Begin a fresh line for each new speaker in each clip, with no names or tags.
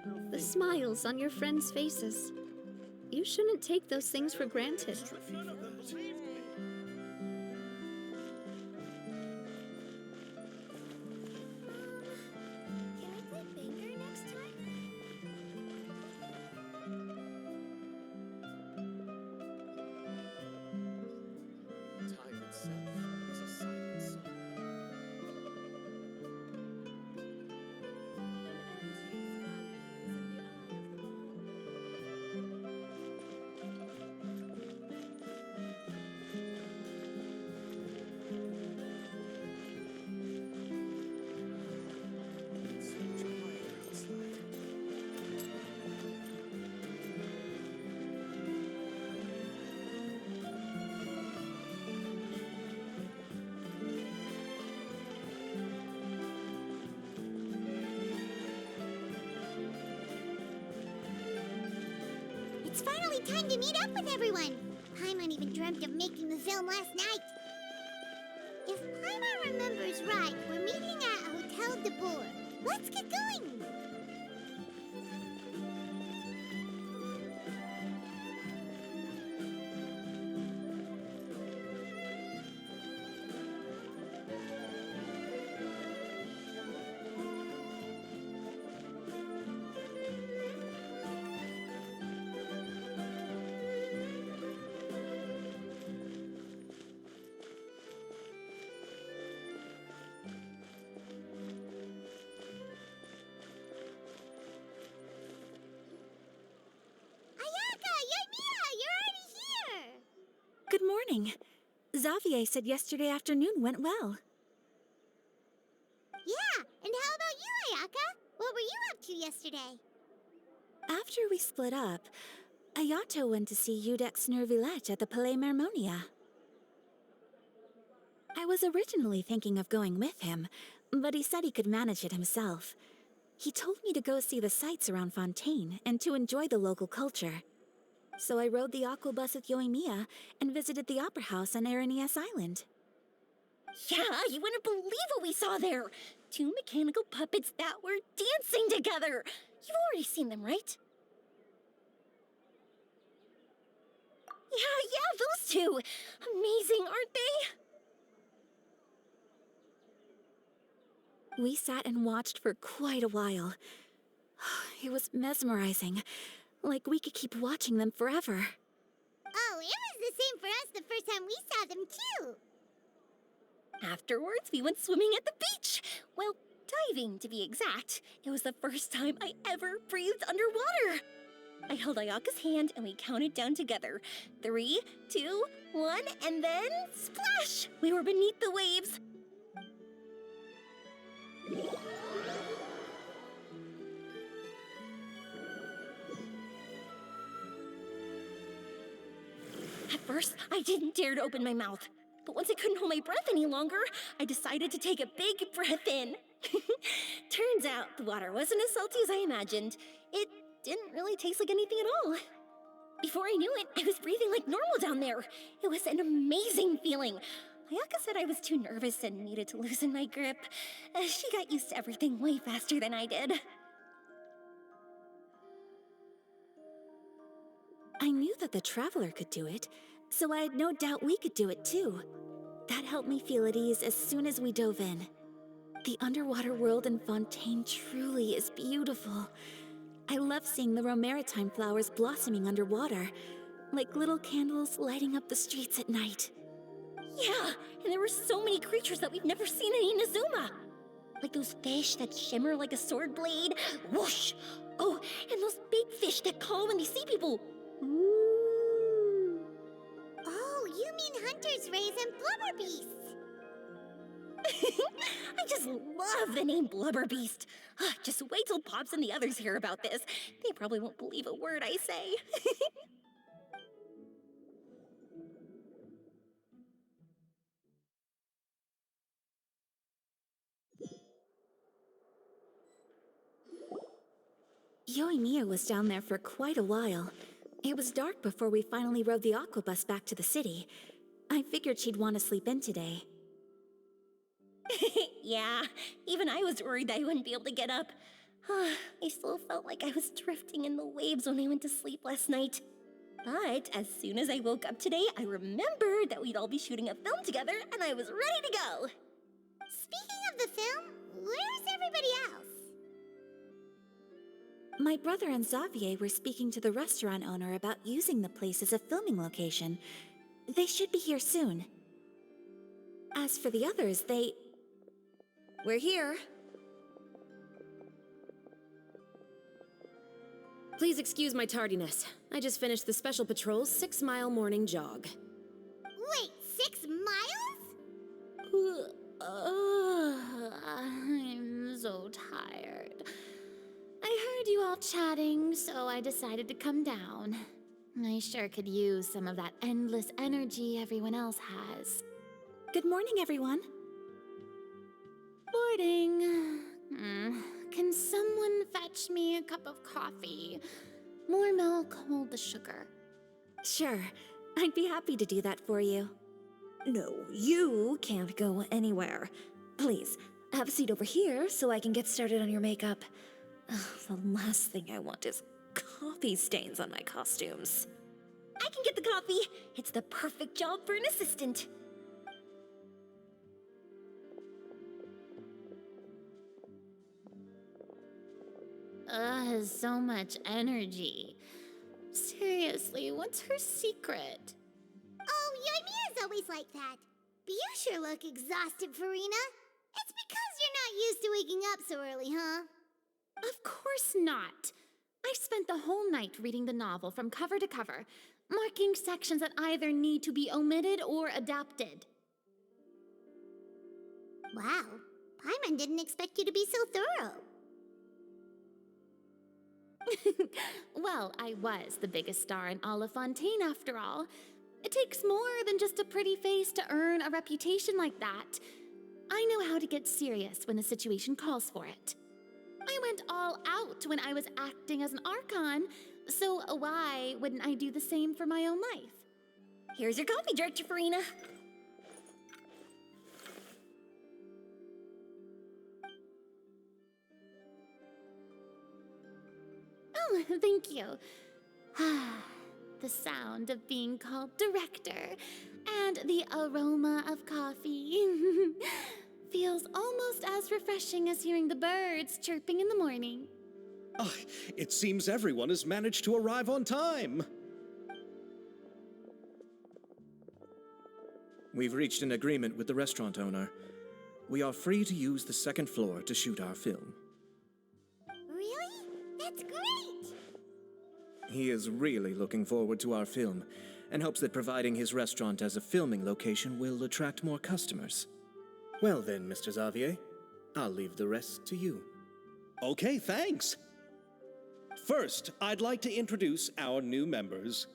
The smiles on your friends' faces. You shouldn't take those things for granted.
Can we play bingo next time?
Time itself is a silent song. It's so much quieter outside.
It's finally time to meet up with everyone! Paimon even dreamt of making the film last night. If Paimon remembers right, we're meeting at Hotel de Boer. Let's get going! Ayaka! Yoimiya! You're already here!
Good morning. Xavier said yesterday afternoon went well.
Yeah, and how about you, Ayaka? What were you up to yesterday?
After we split up, Ayato went to see Udex Nervillette at the Palais Mermonia. I was originally thinking of going with him, but he said he could manage it himself. He told me to go see the sights around Fontaine and to enjoy the local culture. So I rode the aqua bus with Yoimiya and visited the opera house on Aranias Island.
Yeah, you wouldn't believe what we saw there! Two mechanical puppets that were dancing together! You've already seen them, right? Yeah, those two! Amazing, aren't they?
We sat and watched for quite a while. It was mesmerizing, like we could keep watching them forever.
Oh, it was the same for us the first time we saw them, too!
Afterwards, we went swimming at the beach! Well, diving, to be exact. It was the first time I ever breathed underwater! I held Ayaka's hand and we counted down together. 3, 2, 1, and then splash! We were beneath the waves. At first, I didn't dare to open my mouth. But once I couldn't hold my breath any longer, I decided to take a big breath in. Turns out the water wasn't as salty as I imagined. It didn't really taste like anything at all. Before I knew it, I was breathing like normal down there. It was an amazing feeling. Ayaka said I was too nervous and needed to loosen my grip. She got used to everything way faster than I did.
I knew that the Traveler could do it, so I had no doubt we could do it too. That helped me feel at ease as soon as we dove in. The underwater world in Fontaine truly is beautiful. I love seeing the romaritime flowers blossoming underwater, like little candles lighting up the streets at night.
Yeah, and there were so many creatures that we've never seen in Inazuma. Like those fish that shimmer like a sword blade. Whoosh! Oh, and those big fish that call when they see people. Ooh.
Oh, you mean Hunter's Rays and Blubber Beasts!
I just love the name Blubber Beast. Just wait till Pops and the others hear about this. They probably won't believe a word I say.
Yoimiya was down there for quite a while. It was dark before we finally rode the aqua bus back to the city. I figured she'd want to sleep in today.
Yeah, even I was worried that I wouldn't be able to get up. I still felt like I was drifting in the waves when I went to sleep last night. But as soon as I woke up today, I remembered that we'd all be shooting a film together, and I was ready to go.
Speaking of the film, where's everybody else?
My brother and Xavier were speaking to the restaurant owner about using the place as a filming location. They should be here soon. As for the others, We're here.
Please excuse my tardiness. I just finished the Special Patrol's 6-mile morning jog.
Wait, 6 miles?
I'm so tired. I heard you all chatting, so I decided to come down. I sure could use some of that endless energy everyone else has.
Good morning, everyone.
Morning. Can someone fetch me a cup of coffee? More milk, hold the sugar.
Sure, I'd be happy to do that for you. No, you can't go anywhere. Please, have a seat over here so I can get started on your makeup. The last thing I want is coffee stains on my costumes.
I can get the coffee. It's the perfect job for an assistant.
So much energy. Seriously, what's her secret?
Oh, Yoimiya's always like that. But you sure look exhausted, Farina. It's because you're not used to waking up so early, huh?
Of course not. I spent the whole night reading the novel from cover to cover, marking sections that either need to be omitted or adapted.
Wow, Paimon didn't expect you to be so thorough.
Well, I was the biggest star in Olifontaine after all. It takes more than just a pretty face to earn a reputation like that. I know how to get serious when the situation calls for it. I went all out when I was acting as an Archon, so why wouldn't I do the same for my own life?
Here's your coffee, Director Farina.
Oh, thank you. The sound of being called director and the aroma of coffee feels almost as refreshing as hearing the birds chirping in the morning.
Ah, it seems everyone has managed to arrive on time.
We've reached an agreement with the restaurant owner. We are free to use the second floor to shoot our film.
Really? That's great!
He is really looking forward to our film and hopes that providing his restaurant as a filming location will attract more customers. Well then, Mr. Xavier, I'll leave the rest to you.
Okay, thanks. First, I'd like to introduce our new members.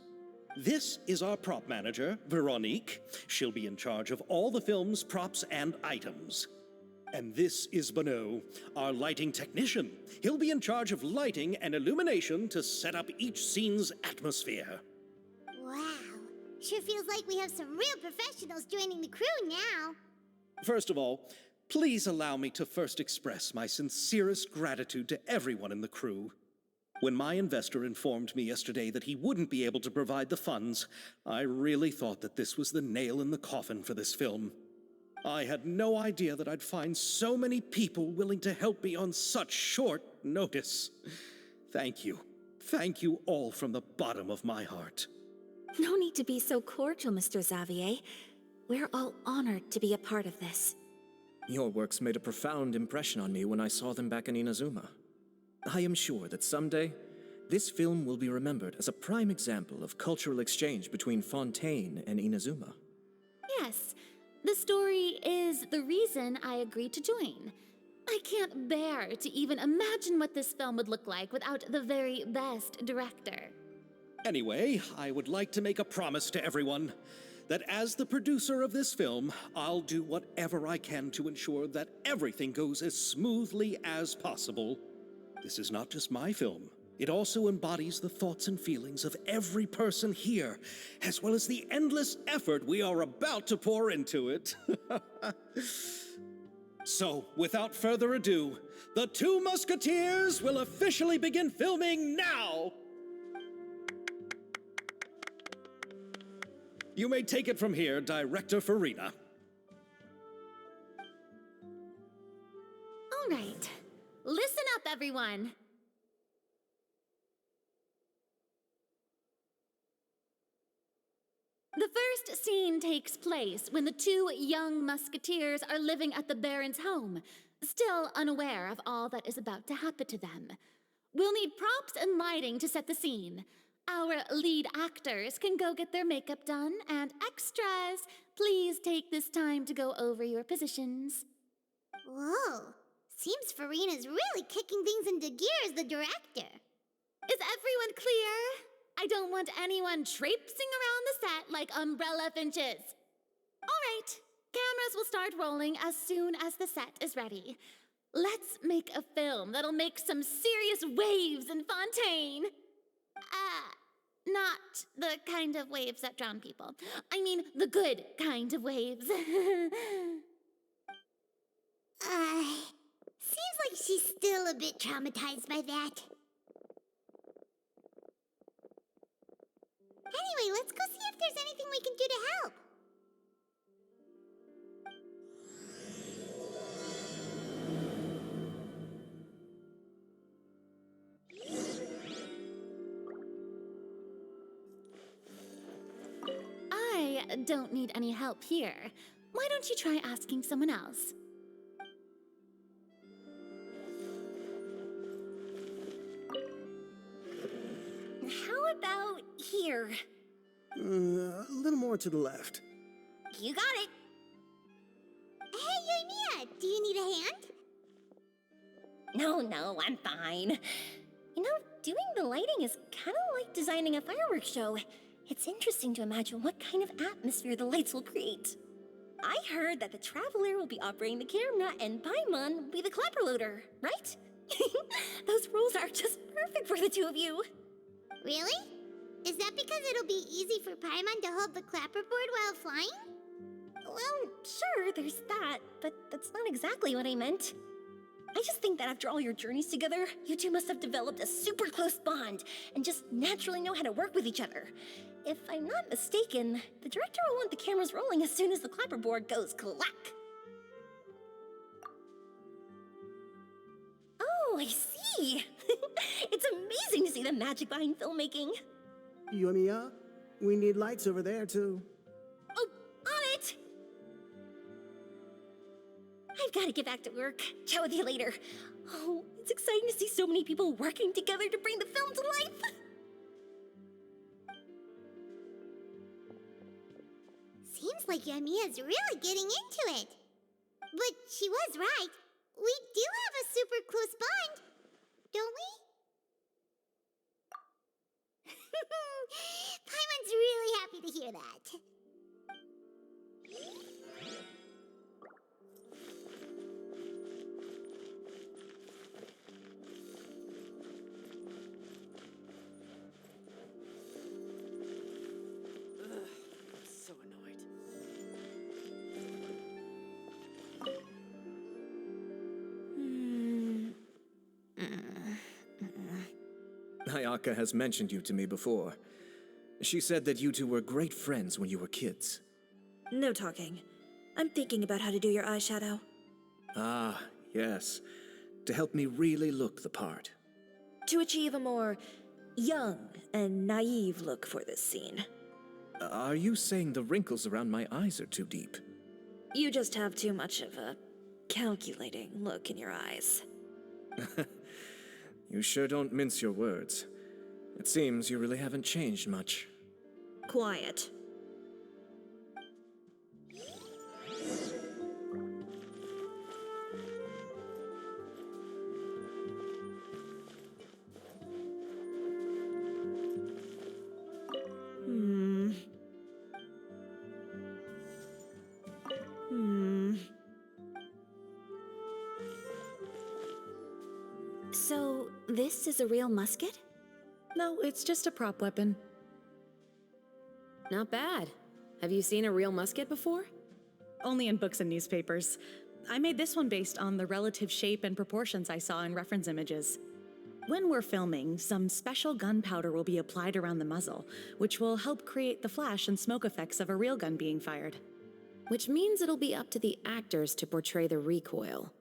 This is our prop manager, Veronique. She'll be in charge of all the film's props and items. And this is Bonneau, our lighting technician. He'll be in charge of lighting and illumination to set up each scene's atmosphere.
Wow, sure feels like we have some real professionals joining the crew now.
First of all, please allow me to first express my sincerest gratitude to everyone in the crew. When my investor informed me yesterday that he wouldn't be able to provide the funds, I really thought that this was the nail in the coffin for this film. I had no idea that I'd find so many people willing to help me on such short notice. Thank you. Thank you all from the bottom of my heart.
No need to be so cordial, Mr. Xavier. We're all honored to be a part of this.
Your works made a profound impression on me when I saw them back in Inazuma. I am sure that someday, this film will be remembered as a prime example of cultural exchange between Fontaine and Inazuma.
Yes, the story is the reason I agreed to join. I can't bear to even imagine what this film would look like without the very best director.
Anyway, I would like to make a promise to everyone that as the producer of this film, I'll do whatever I can to ensure that everything goes as smoothly as possible. This is not just my film. It also embodies the thoughts and feelings of every person here, as well as the endless effort we are about to pour into it. So, without further ado, the Two Musketeers will officially begin filming now! You may take it from here, Director Farina.
All right. Listen up, everyone. The first scene takes place when the two young musketeers are living at the Baron's home, still unaware of all that is about to happen to them. We'll need props and lighting to set the scene. Our lead actors can go get their makeup done, and extras, please take this time to go over your positions.
Whoa. Seems Farina's really kicking things into gear as the director.
Is everyone clear? I don't want anyone traipsing around the set like umbrella finches. All right, cameras will start rolling as soon as the set is ready. Let's make a film that'll make some serious waves in Fontaine. Not the kind of waves that drown people. I mean, the good kind of waves.
Seems like she's still a bit traumatized by that. Anyway, let's go see if there's anything we can do to help.
I don't need any help here. Why don't you try asking someone else?
How about here?
A little more to the left.
You got it.
Hey, Yoimiya, do you need a hand?
No, I'm fine. You know, doing the lighting is kind of like designing a fireworks show. It's interesting to imagine what kind of atmosphere the lights will create. I heard that the Traveler will be operating the camera and Paimon will be the clapper loader, right? Those roles are just perfect for the two of you.
Really? Is that because it'll be easy for Paimon to hold the clapperboard while flying?
Well, sure, there's that, but that's not exactly what I meant. I just think that after all your journeys together, you two must have developed a super close bond and just naturally know how to work with each other. If I'm not mistaken, the director will want the cameras rolling as soon as the clapperboard goes clack. Oh, I see. It's amazing to see the magic behind filmmaking.
Yoimiya, we need lights over there, too.
Oh, on it! I've got to get back to work. Chat with you later. Oh, it's exciting to see so many people working together to bring the film to life.
Seems like Yoimiya's really getting into it. But she was right. We do have a super close bond, don't we? Paimon's really happy to hear that.
So annoyed.
Ayaka has mentioned you to me before. She said that you two were great friends when you were kids.
No talking. I'm thinking about how to do your eyeshadow.
Ah, yes. To help me really look the part.
To achieve a more young and naive look for this scene.
Are you saying the wrinkles around my eyes are too deep?
You just have too much of a calculating look in your eyes.
You sure don't mince your words. It seems you really haven't changed much.
Quiet. So, this is a real musket?
No, it's just a prop weapon. Not bad. Have you seen a real musket before?
Only in books and newspapers. I made this one based on the relative shape and proportions I saw in reference images. When we're filming, some special gunpowder will be applied around the muzzle, which will help create the flash and smoke effects of a real gun being fired.
Which means it'll be up to the actors to portray the recoil.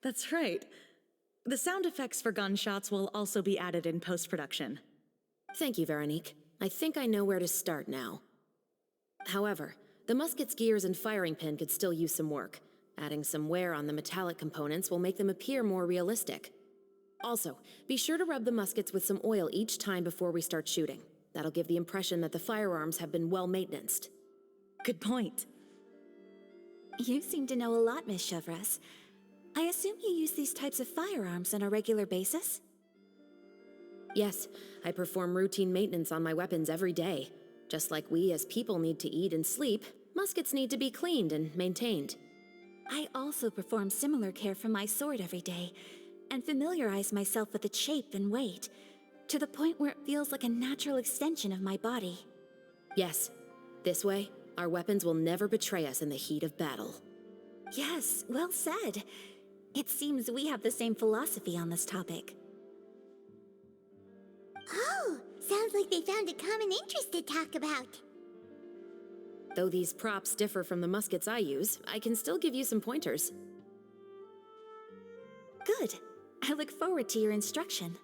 That's right. The sound effects for gunshots will also be added in post-production.
Thank you, Veronique. I think I know where to start now. However, the musket's gears and firing pin could still use some work. Adding some wear on the metallic components will make them appear more realistic. Also, be sure to rub the muskets with some oil each time before we start shooting. That'll give the impression that the firearms have been well maintained.
Good point.
You seem to know a lot, Miss Chevres. I assume you use these types of firearms on a regular basis?
Yes, I perform routine maintenance on my weapons every day. Just like we as people need to eat and sleep, muskets need to be cleaned and maintained.
I also perform similar care for my sword every day, and familiarize myself with its shape and weight, to the point where it feels like a natural extension of my body.
Yes, this way, our weapons will never betray us in the heat of battle.
Yes, well said. It seems we have the same philosophy on this topic.
Oh, sounds like they found a common interest to talk about.
Though these props differ from the muskets I use, I can still give you some pointers.
Good. I look forward to your instruction.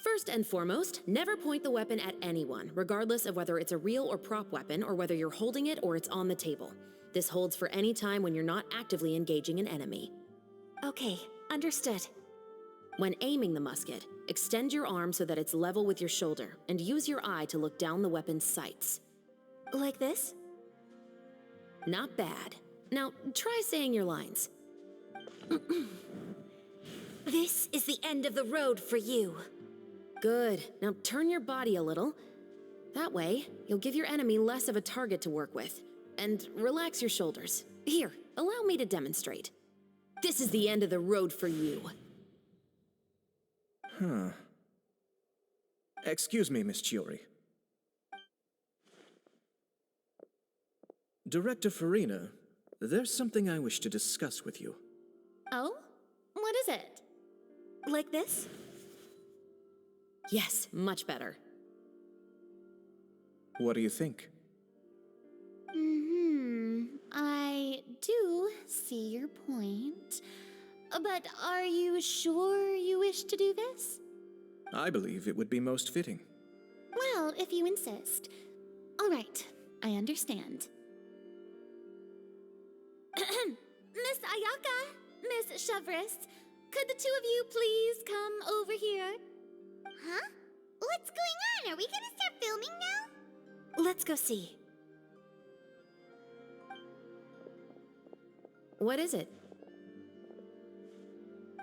First and foremost, never point the weapon at anyone, regardless of whether it's a real or prop weapon or whether you're holding it or it's on the table. This holds for any time when you're not actively engaging an enemy.
Okay, understood.
When aiming the musket, extend your arm so that it's level with your shoulder, and use your eye to look down the weapon's sights.
Like this?
Not bad. Now, try saying your lines.
This is the end of the road for you.
Good. Now turn your body a little. That way, you'll give your enemy less of a target to work with. And relax your shoulders. Here, allow me to demonstrate. This is the end of the road for you.
Huh. Excuse me, Miss Chiori. Director Farina, there's something I wish to discuss with you.
Oh? What is it?
Like this?
Yes, much better.
What do you think?
I do see your point. But are you sure you wish to do this?
I believe it would be most fitting.
Well, if you insist. All right, I understand. Miss Ayaka, Miss Chevres, could the two of you please come over here?
Huh? What's going on? Are we gonna start filming now?
Let's go see.
What is it?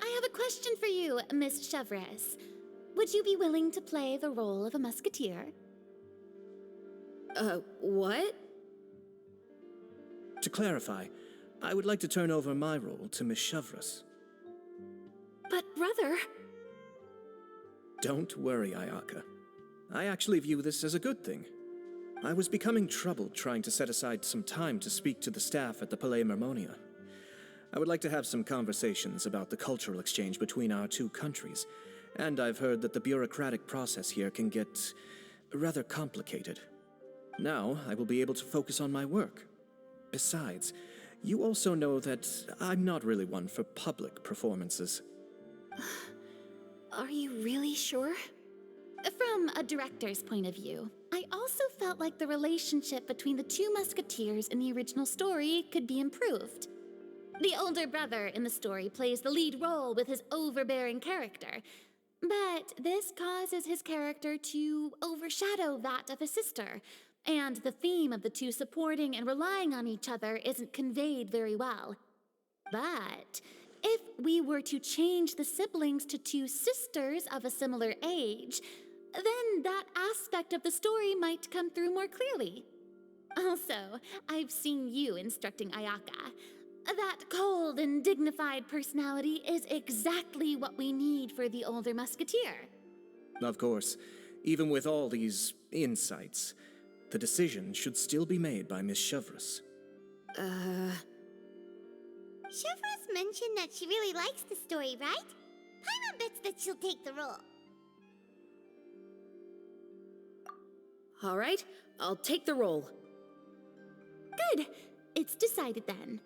I have a question for you, Miss Chevres. Would you be willing to play the role of a musketeer?
What?
To clarify, I would like to turn over my role to Miss Chevres.
But brother...
Don't worry, Ayaka. I actually view this as a good thing. I was becoming troubled trying to set aside some time to speak to the staff at the Palais Mermonia. I would like to have some conversations about the cultural exchange between our two countries, and I've heard that the bureaucratic process here can get rather complicated. Now, I will be able to focus on my work. Besides, you also know that I'm not really one for public performances.
Are you really sure?
From a director's point of view, I also felt like the relationship between the two musketeers in the original story could be improved. The older brother in the story plays the lead role with his overbearing character, but this causes his character to overshadow that of his sister, and the theme of the two supporting and relying on each other isn't conveyed very well. But if we were to change the siblings to two sisters of a similar age, then that aspect of the story might come through more clearly. Also, I've seen you instructing Ayaka. That cold and dignified personality is exactly what we need for the older musketeer.
Of course, even with all these insights, the decision should still be made by Miss Chevres.
Chevrolet mentioned that she really likes the story, right? Paimon bets that she'll take the role.
All right, I'll take the role.
Good. It's decided then.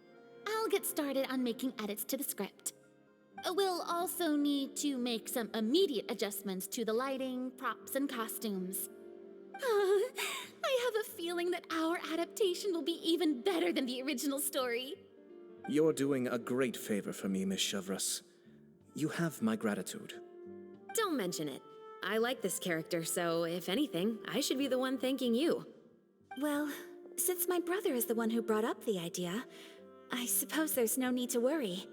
I'll get started on making edits to the script. We'll also need to make some immediate adjustments to the lighting, props, and costumes. I have a feeling that our adaptation will be even better than the original story.
You're doing a great favor for me, Miss Chevrolet. You have my gratitude.
Don't mention it. I like this character, so if anything, I should be the one thanking you.
Well, since my brother is the one who brought up the idea, I suppose there's no need to worry.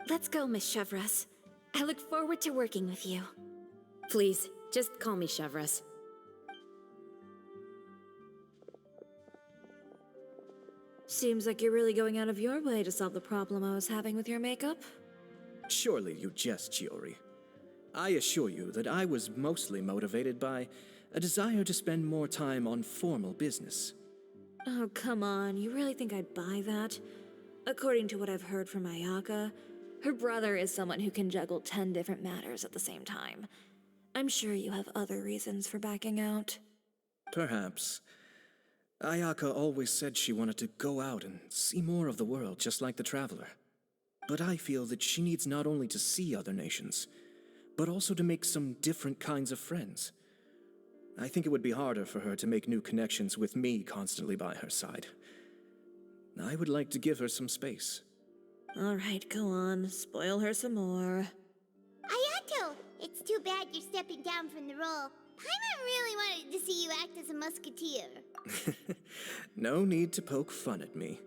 Let's go, Miss Chevrolet. I look forward to working with you.
Please, just call me Chevrolet.
Seems like you're really going out of your way to solve the problem I was having with your makeup.
Surely you jest, Chiori. I assure you that I was mostly motivated by a desire to spend more time on formal business.
Oh, come on. You really think I'd buy that? According to what I've heard from Ayaka, her brother is someone who can juggle 10 different matters at the same time. I'm sure you have other reasons for backing out.
Perhaps. Ayaka always said she wanted to go out and see more of the world, just like the Traveler. But I feel that she needs not only to see other nations, but also to make some different kinds of friends. I think it would be harder for her to make new connections with me constantly by her side. I would like to give her some space.
All right, go on. Spoil her some more.
Ayato, it's too bad you're stepping down from the role. Paimon really wanted to see you act as a musketeer.
No need to poke fun at me.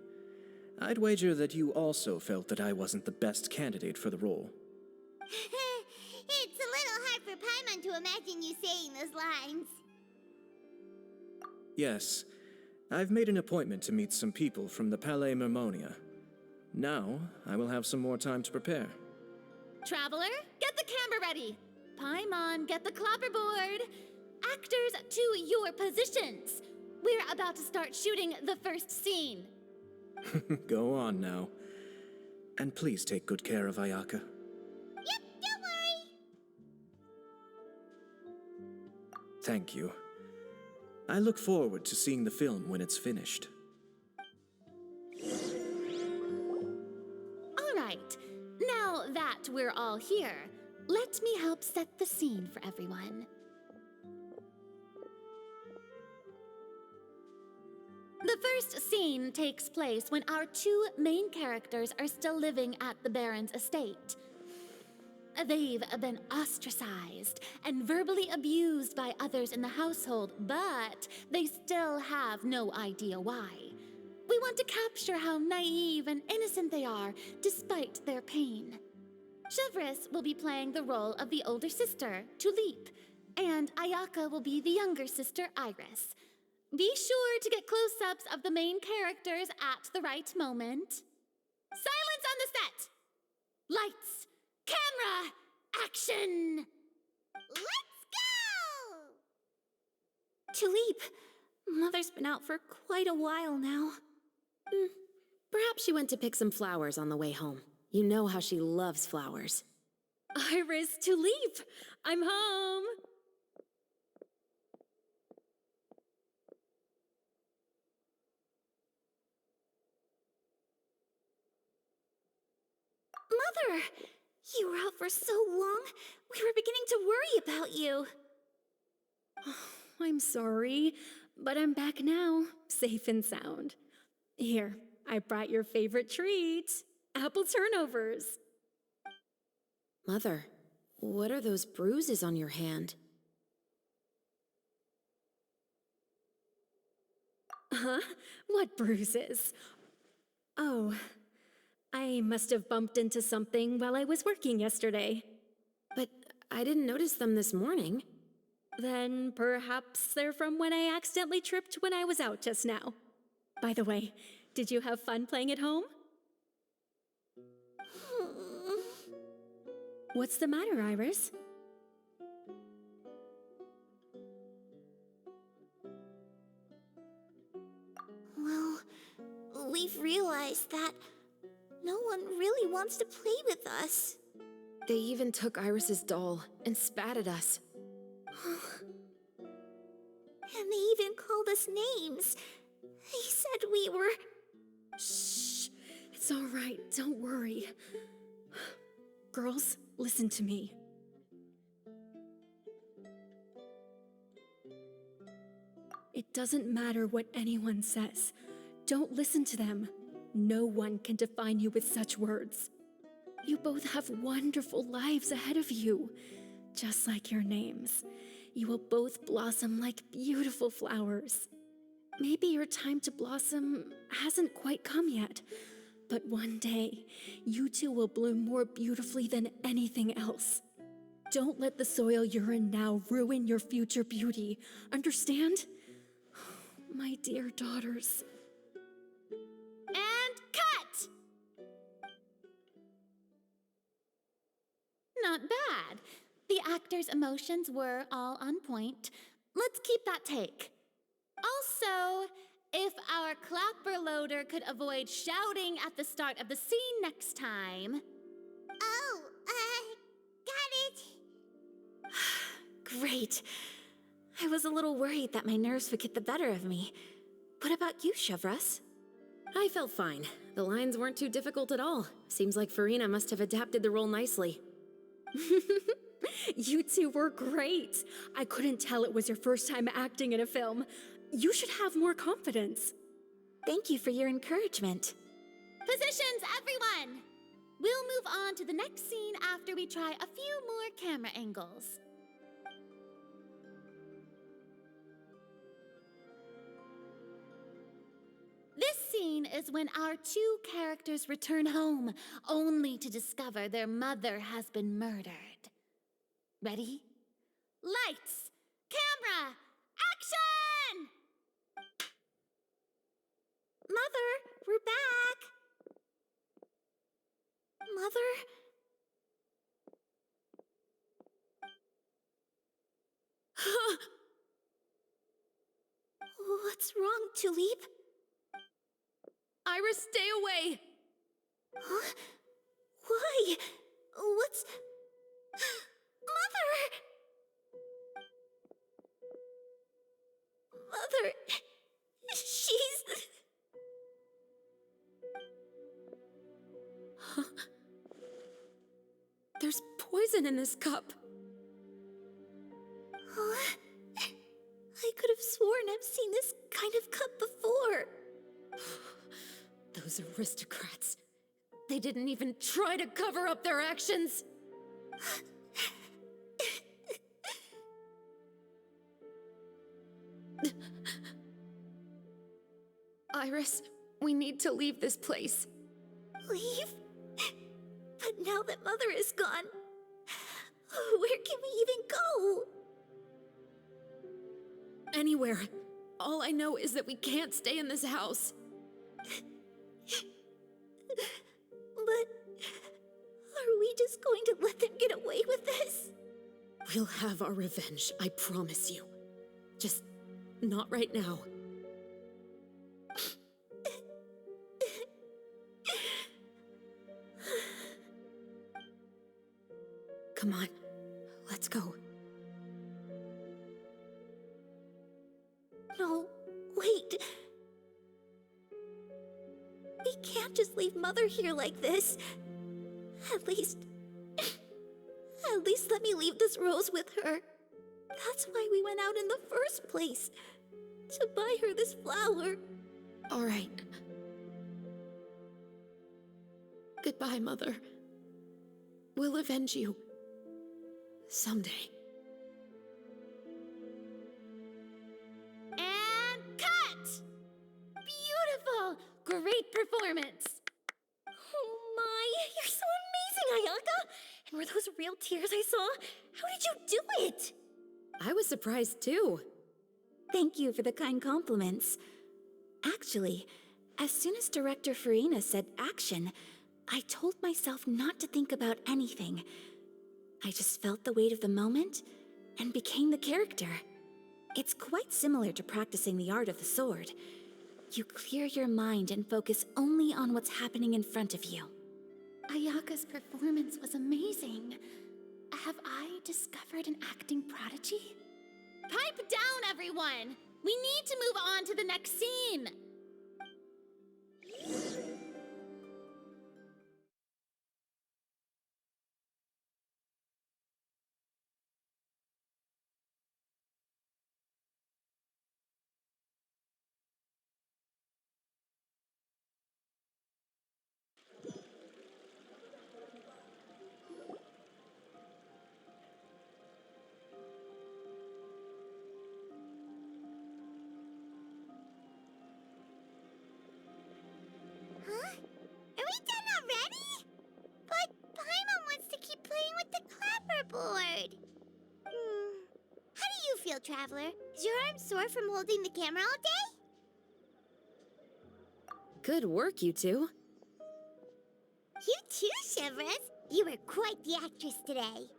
I'd wager that you also felt that I wasn't the best candidate for the role.
It's a little hard for Paimon to imagine you saying those lines.
Yes, I've made an appointment to meet some people from the Palais Mermonia. Now, I will have some more time to prepare.
Traveler, get the camera ready. Paimon, get the clapperboard. Actors, to your positions. We're about to start shooting the first scene.
Go on now. And please take good care of Ayaka.
Yep, don't worry.
Thank you. I look forward to seeing the film when it's finished.
All right, now that we're all here, let me help set the scene for everyone. The first scene takes place when our two main characters are still living at the Baron's estate. They've been ostracized and verbally abused by others in the household, but they still have no idea why. We want to capture how naive and innocent they are, despite their pain. Chevrolet will be playing the role of the older sister, Tulip, and Ayaka will be the younger sister, Iris. Be sure to get close-ups of the main characters at the right moment. Silence on the set! Lights! Camera! Action!
Let's go!
Tulip, Mother's been out for quite a while now.
Perhaps she went to pick some flowers on the way home. You know how she loves flowers.
Iris, Tulip, I'm home.
Mother! You were out for so long, we were beginning to worry about you.
I'm sorry, but I'm back now, safe and sound. Here, I brought your favorite treat, apple turnovers.
Mother, what are those bruises on your hand?
Huh? What bruises? Oh, I must have bumped into something while I was working yesterday.
But I didn't notice them this morning.
Then perhaps they're from when I accidentally tripped when I was out just now. By the way, did you have fun playing at home? What's the matter, Iris?
Well, we've realized that
No one really wants to play with us.
They even took Iris's doll and spat at us.
And they even called us names. They said we were...
Shh. It's all right. Don't worry. Girls, listen to me. It doesn't matter what anyone says. Don't listen to them. No one can define you with such words. You both have wonderful lives ahead of you. Just like your names. You will both blossom like beautiful flowers. Maybe your time to blossom hasn't quite come yet, but one day, you two will bloom more beautifully than anything else. Don't let the soil you're in now ruin your future beauty. Understand? My dear daughters.
And cut! Not bad. The actors' emotions were all on point. Let's keep that take. Also, if our clapper loader could avoid shouting at the start of the scene next time.
Oh, got it.
Great. I was a little worried that my nerves would get the better of me. What about you, Chevros?
I felt fine. The lines weren't too difficult at all. Seems like Farina must have adapted the role nicely.
You two were great. I couldn't tell it was your first time acting in a film. You should have more confidence.
Thank you for your encouragement.
Positions, everyone! We'll move on to the next scene after we try a few more camera angles. This scene is when our two characters return home, only to discover their mother has been murdered. Ready? Lights! Camera! Action!
Mother, we're back! Mother? What's wrong, Tulip?
Iris, stay away!
Huh? Why? What's... Mother! Mother... She's...
There's poison in this cup.
Huh? I could have sworn I've seen this kind of cup before.
Those aristocrats. They didn't even try to cover up their actions. Iris, we need to leave this place.
Leave? But now that Mother is gone, where can we even go?
Anywhere. All I know is that we can't stay in this house.
But are we just going to let them get away with this?
We'll have our revenge, I promise you. Just not right now. Come on, let's go.
No, wait. We can't just leave Mother here like this. At least let me leave this rose with her. That's why we went out in the first place. To buy her this flower.
All right. Goodbye, Mother. We'll avenge you. Someday.
And cut! Beautiful! Great performance!
Oh my, you're so amazing, Ayaka! And were those real tears I saw? How did you do it?
I was surprised too.
Thank you for the kind compliments. Actually, as soon as Director Farina said action, I told myself not to think about anything. I just felt the weight of the moment and became the character. It's quite similar to practicing the art of the sword. You clear your mind and focus only on what's happening in front of you.
Ayaka's performance was amazing. Have I discovered an acting prodigy? Pipe down, everyone! We need to move on to the next scene!
Huh? Are we done already? But Paimon wants to keep playing with the clapperboard. How do you feel, Traveler? Is your arm sore from holding the camera all day?
Good work, you two.
You too, Shivers. You were quite the actress today.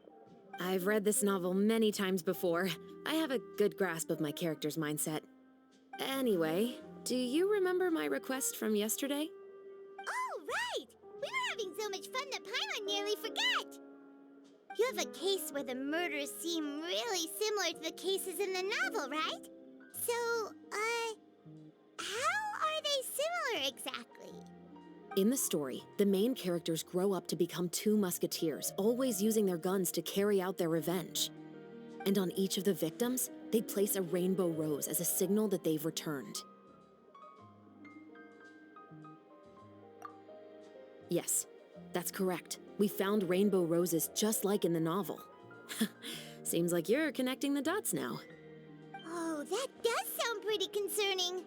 I've read this novel many times before. I have a good grasp of my character's mindset. Anyway, do you remember my request from yesterday?
Oh, right! We were having so much fun that Paimon nearly forgot! You have a case where the murders seem really similar to the cases in the novel, right? So, how are they similar exactly?
In the story, the main characters grow up to become two musketeers, always using their guns to carry out their revenge. And on each of the victims, they place a rainbow rose as a signal that they've returned. Yes, that's correct. We found rainbow roses just like in the novel. Seems like you're connecting the dots now.
Oh, that does sound pretty concerning.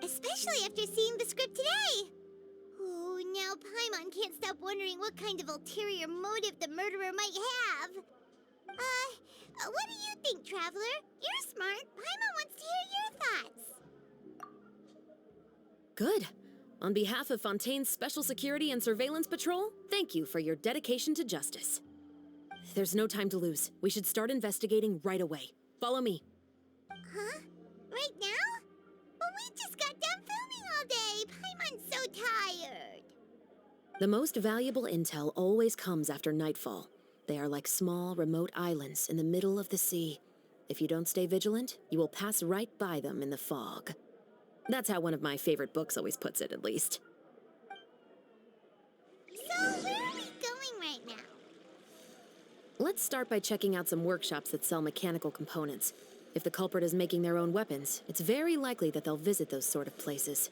Especially after seeing the script today. Oh, now Paimon can't stop wondering what kind of ulterior motive the murderer might have. What do you think, Traveler? You're smart. Paimon wants to hear your thoughts.
Good. On behalf of Fontaine's Special Security and Surveillance Patrol, thank you for your dedication to justice. There's no time to lose. We should start investigating right away. Follow me.
Huh? Right now? But we just got done filming all day. Paimon's so tired.
The most valuable intel always comes after nightfall. They are like small, remote islands in the middle of the sea. If you don't stay vigilant, you will pass right by them in the fog. That's how one of my favorite books always puts it, at least.
So, where are we going right now?
Let's start by checking out some workshops that sell mechanical components. If the culprit is making their own weapons, it's very likely that they'll visit those sort of places.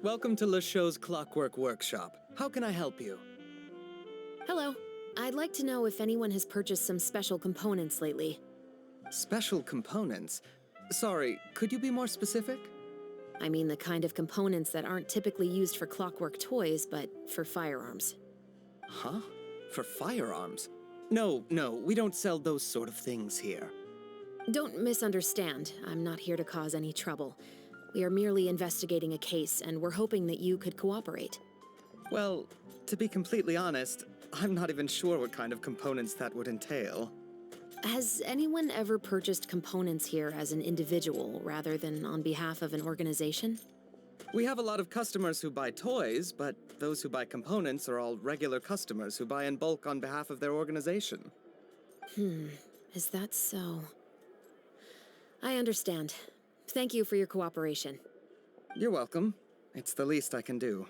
Welcome to LeChaux's Clockwork Workshop. How can I help you?
Hello. I'd like to know if anyone has purchased some special components lately.
Special components? Sorry, could you be more specific?
I mean the kind of components that aren't typically used for clockwork toys, but for firearms.
Huh? For firearms? No, we don't sell those sort of things here.
Don't misunderstand. I'm not here to cause any trouble. We are merely investigating a case, and we're hoping that you could cooperate.
Well, to be completely honest, I'm not even sure what kind of components that would entail.
Has anyone ever purchased components here as an individual rather than on behalf of an organization?
We have a lot of customers who buy toys, but those who buy components are all regular customers who buy in bulk on behalf of their organization.
Is that so? I understand. Thank you for your cooperation.
You're welcome. It's the least I can do.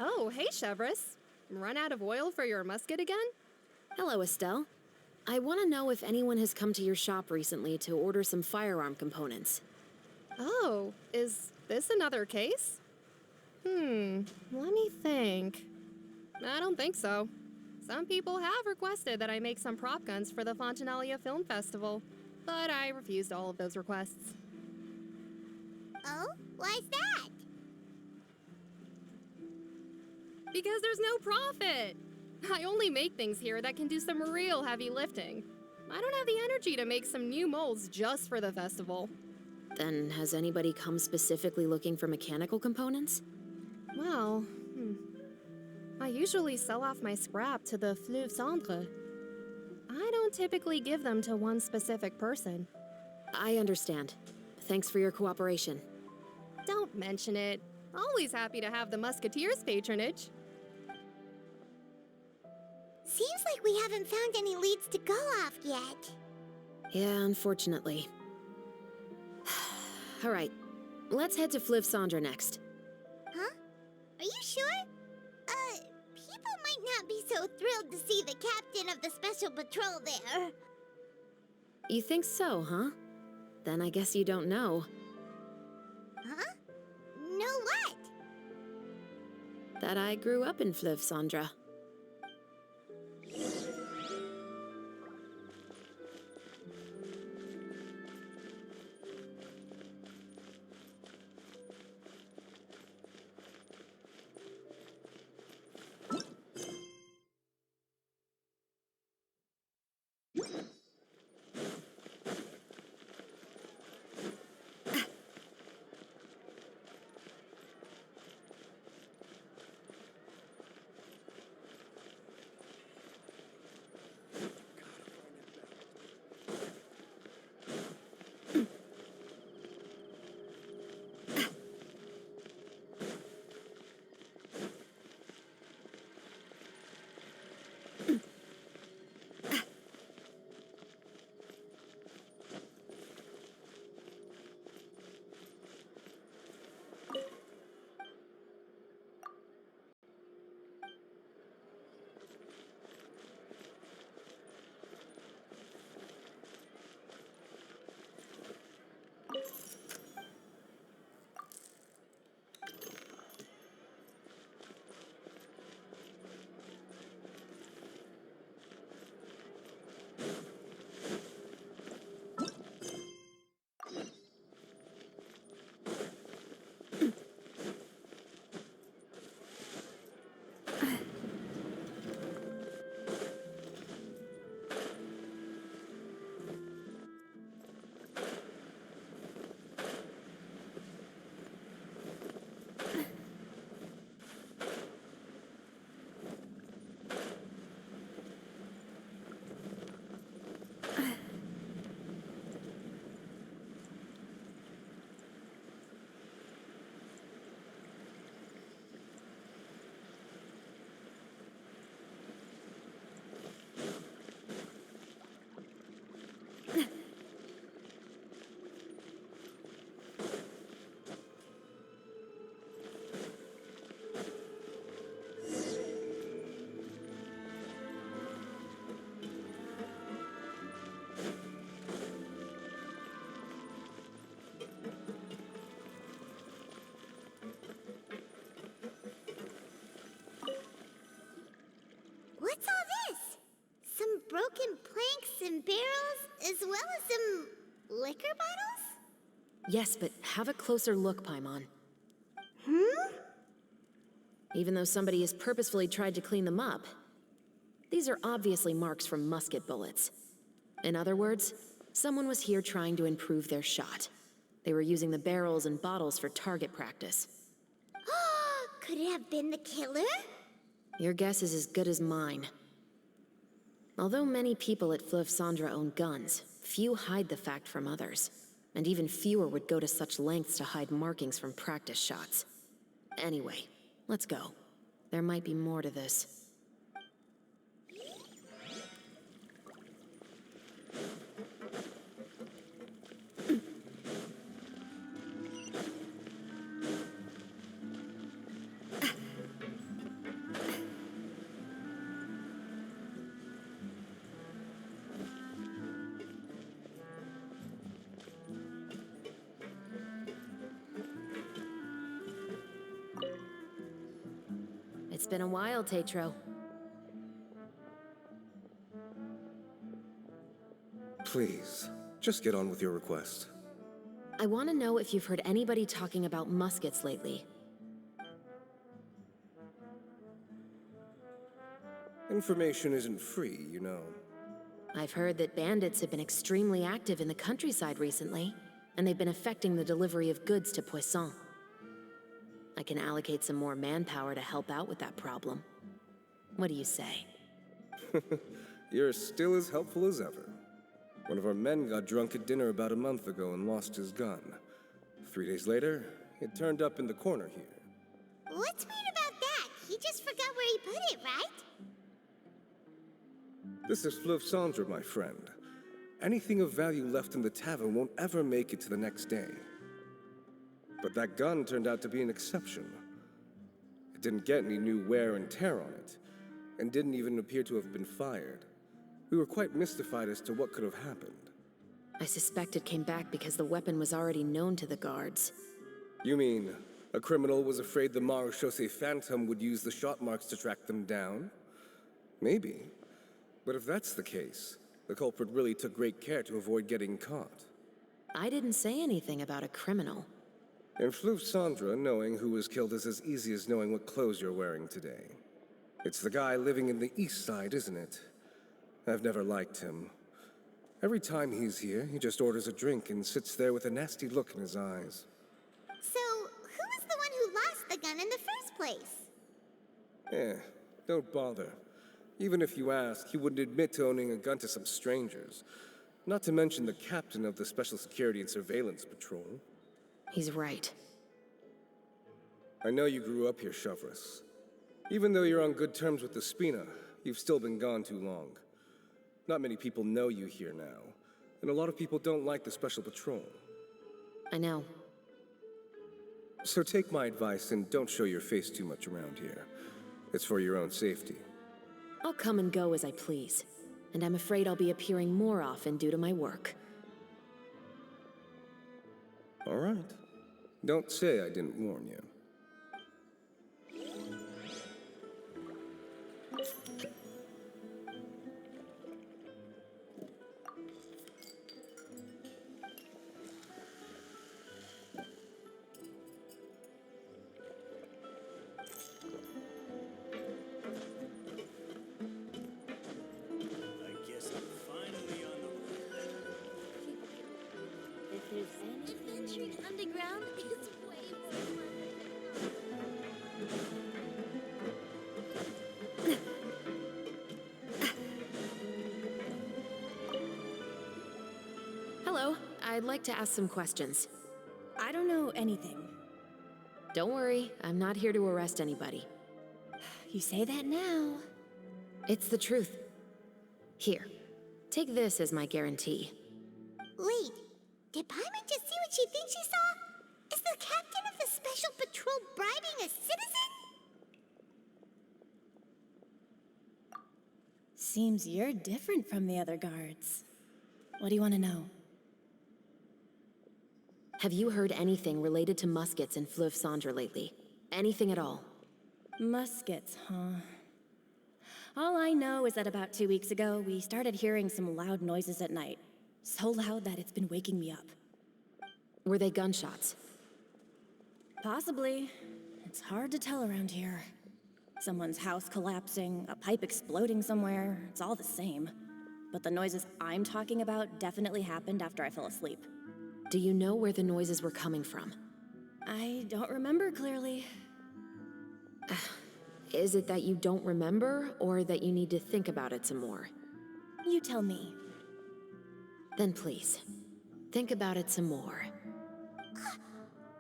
Oh, hey, Chevris. Run out of oil for your musket again?
Hello, Estelle. I want to know if anyone has come to your shop recently to order some firearm components.
Oh, is this another case? Let me think. I don't think so. Some people have requested that I make some prop guns for the Fontenalia Film Festival, but I refused all of those requests.
Oh? Why's that?
Because there's no profit! I only make things here that can do some real heavy lifting. I don't have the energy to make some new molds just for the festival.
Then has anybody come specifically looking for mechanical components?
Well, I usually sell off my scrap to the Fleuve Cendre. I don't typically give them to one specific person.
I understand. Thanks for your cooperation.
Don't mention it. Always happy to have the Musketeers' patronage.
Seems like we haven't found any leads to go off yet.
Yeah, unfortunately. All right, let's head to Fleuve Cendre next.
Huh? Are you sure? People might not be so thrilled to see the captain of the special patrol there.
You think so, huh? Then I guess you don't know.
Huh? Know what?
That I grew up in Fleuve Cendre.
well as some liquor bottles?
Yes, but have a closer look, Paimon. Even though somebody has purposefully tried to clean them up, these are obviously marks from musket bullets. In other words, someone was here trying to improve their shot. They were using the barrels and bottles for target practice.
Could it have been the killer?
Your guess is as good as mine. Although many people at Fleuve Cendre own guns, few hide the fact from others. And even fewer would go to such lengths to hide markings from practice shots. Anyway, let's go. There might be more to this. It's been a while, Tetro.
Please, just get on with your request.
I want to know if you've heard anybody talking about muskets lately.
Information isn't free, you know.
I've heard that bandits have been extremely active in the countryside recently, and they've been affecting the delivery of goods to Poisson. I can allocate some more manpower to help out with that problem. What do you say?
You're still as helpful as ever. One of our men got drunk at dinner about a month ago and lost his gun. 3 days later, it turned up in the corner here.
What's weird about that? He just forgot where he put it, right?
This is Fleuve Cendre, my friend. Anything of value left in the tavern won't ever make it to the next day. But that gun turned out to be an exception. It didn't get any new wear and tear on it, and didn't even appear to have been fired. We were quite mystified as to what could have happened.
I suspect it came back because the weapon was already known to the guards.
You mean, a criminal was afraid the Marechaussee Phantom would use the shot marks to track them down? Maybe. But if that's the case, the culprit really took great care to avoid getting caught.
I didn't say anything about a criminal.
In Fleuve Cendre, knowing who was killed is as easy as knowing what clothes you're wearing today. It's the guy living in the east side, isn't it? I've never liked him. Every time he's here, he just orders a drink and sits there with a nasty look in his eyes.
So, who was the one who lost the gun in the first place?
Don't bother. Even if you ask, he wouldn't admit to owning a gun to some strangers. Not to mention the captain of the Special Security and Surveillance Patrol.
He's right.
I know you grew up here, Chevres. Even though you're on good terms with the Spina, you've still been gone too long. Not many people know you here now, and a lot of people don't like the Special Patrol.
I know.
So take my advice and don't show your face too much around here. It's for your own safety.
I'll come and go as I please, and I'm afraid I'll be appearing more often due to my work.
All right. Don't say I didn't warn you.
Adventuring underground is way more
Hello, I'd like to ask some questions.
I don't know anything.
Don't worry, I'm not here to arrest anybody.
You say that now.
It's the truth. Here, take this as my guarantee.
Wait, did Paimon just see what she thinks she saw? Is the captain of the Special Patrol bribing a citizen?
Seems you're different from the other guards. What do you want to know?
Have you heard anything related to muskets in Fleuve Cendre lately? Anything at all?
Muskets, huh? All I know is that about 2 weeks ago, we started hearing some loud noises at night.
So loud that it's been waking me up.
Were they gunshots?
Possibly. It's hard to tell around here. Someone's house collapsing, a pipe exploding somewhere, it's all the same. But the noises I'm talking about definitely happened after I fell asleep.
Do you know where the noises were coming from?
I don't remember clearly.
Is it that you don't remember, or that you need to think about it some more?
You tell me.
Then please, think about it some more.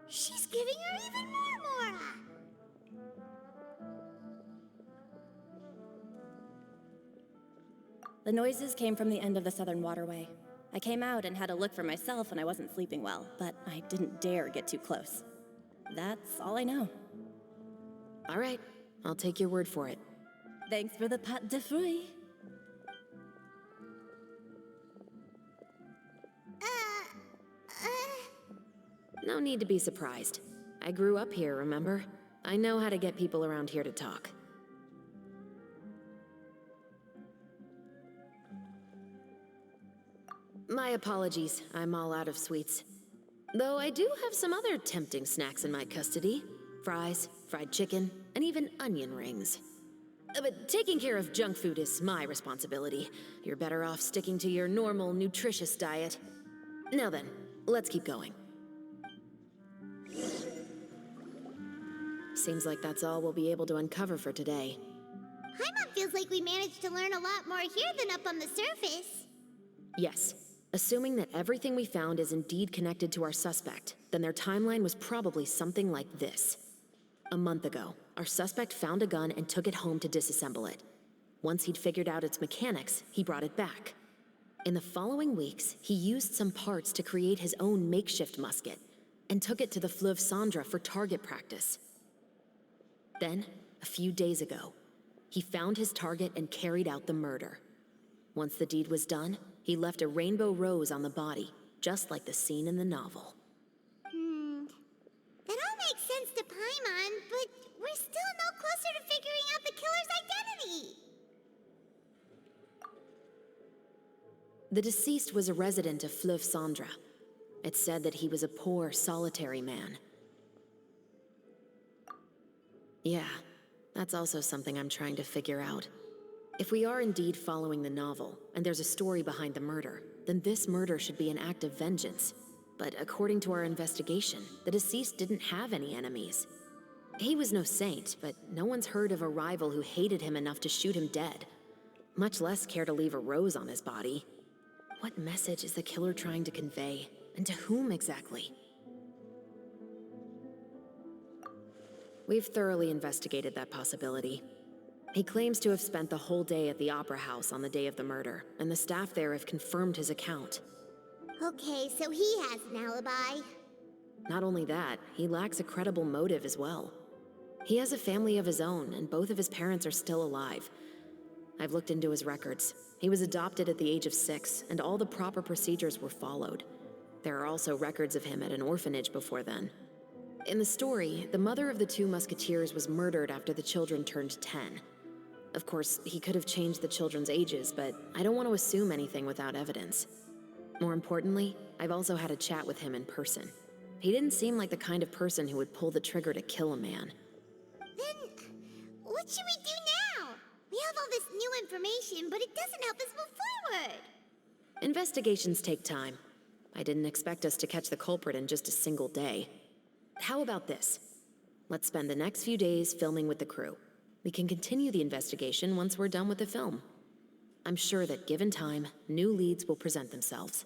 She's giving her even more Mora!
The noises came from the end of the Southern Waterway. I came out and had a look for myself when I wasn't sleeping well, but I didn't dare get too close. That's all I know.
All right, I'll take your word for it.
Thanks for the pâte de fruits.
No need to be surprised. I grew up here, remember? I know how to get people around here to talk. My apologies, I'm all out of sweets. Though I do have some other tempting snacks in my custody. Fries, fried chicken, and even onion rings. But taking care of junk food is my responsibility. You're better off sticking to your normal, nutritious diet. Now then, let's keep going. Seems like that's all we'll be able to uncover for today.
Paimon feels like we managed to learn a lot more here than up on the surface.
Yes. Assuming that everything we found is indeed connected to our suspect, then their timeline was probably something like this. A month ago, our suspect found a gun and took it home to disassemble it. Once he'd figured out its mechanics, he brought it back. In the following weeks, he used some parts to create his own makeshift musket, and took it to the Fleuve Cendra for target practice. Then, a few days ago, he found his target and carried out the murder. Once the deed was done, he left a rainbow rose on the body, just like the scene in the novel.
That all makes sense to Paimon, but we're still no closer to figuring out the killer's identity.
The deceased was a resident of Fleuve Cendra. It's said that he was a poor, solitary man. Yeah, that's also something I'm trying to figure out. If we are indeed following the novel, and there's a story behind the murder, then this murder should be an act of vengeance. But according to our investigation, the deceased didn't have any enemies. He was no saint, but no one's heard of a rival who hated him enough to shoot him dead, much less care to leave a rose on his body. What message is the killer trying to convey, and to whom exactly? We've thoroughly investigated that possibility. He claims to have spent the whole day at the Opera House on the day of the murder, and the staff there have confirmed his account.
Okay, so he has an alibi.
Not only that, he lacks a credible motive as well. He has a family of his own, and both of his parents are still alive. I've looked into his records. He was adopted at the age of 6, and all the proper procedures were followed. There are also records of him at an orphanage before then. In the story, the mother of the 2 musketeers was murdered after the children turned 10. Of course, he could have changed the children's ages, but I don't want to assume anything without evidence. More importantly, I've also had a chat with him in person. He didn't seem like the kind of person who would pull the trigger to kill a man.
Then, what should we do now? We have all this new information, but it doesn't help us move forward.
Investigations take time. I didn't expect us to catch the culprit in just a single day. How about this? Let's spend the next few days filming with the crew. We can continue the investigation once we're done with the film. I'm sure that given time, new leads will present themselves.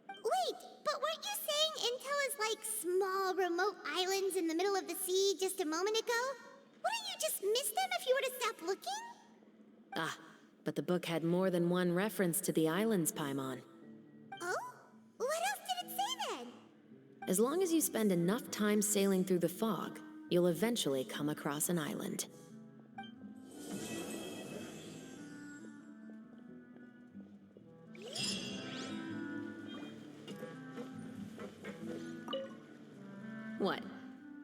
Wait, but weren't you saying Intel is like small, remote islands in the middle of the sea just a moment ago? Wouldn't you just miss them if you were to stop looking?
Ah, but the book had more than one reference to the islands, Paimon.
Oh? What else did it say then?
As long as you spend enough time sailing through the fog, you'll eventually come across an island. What?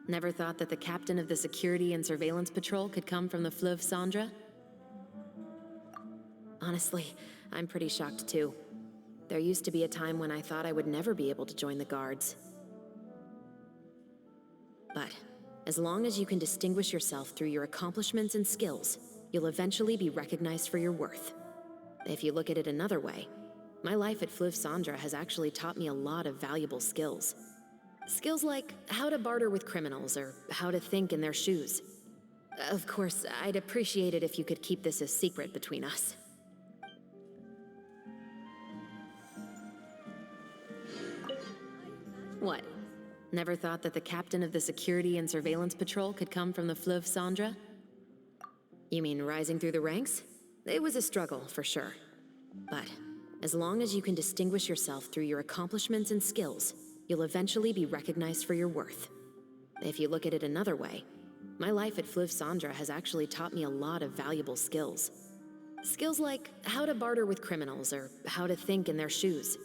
Never thought that the captain of the security and surveillance patrol could come from the Fleuve Cendra? Honestly, I'm pretty shocked too. There used to be a time when I thought I would never be able to join the guards. But as long as you can distinguish yourself through your accomplishments and skills, you'll eventually be recognized for your worth. If you look at it another way, my life at Fleuve Sandra has actually taught me a lot of valuable skills. Skills like how to barter with criminals or how to think in their shoes. Of course, I'd appreciate it if you could keep this a secret between us. What? Never thought that the captain of the Security and Surveillance Patrol could come from the Fleuve Sandra? You mean rising through the ranks? It was a struggle, for sure. But as long as you can distinguish yourself through your accomplishments and skills, you'll eventually be recognized for your worth. If you look at it another way, my life at Fleuve Sandra has actually taught me a lot of valuable skills. Skills like how to barter with criminals or how to think in their shoes.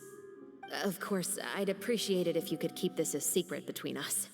Of course, I'd appreciate it if you could keep this a secret between us.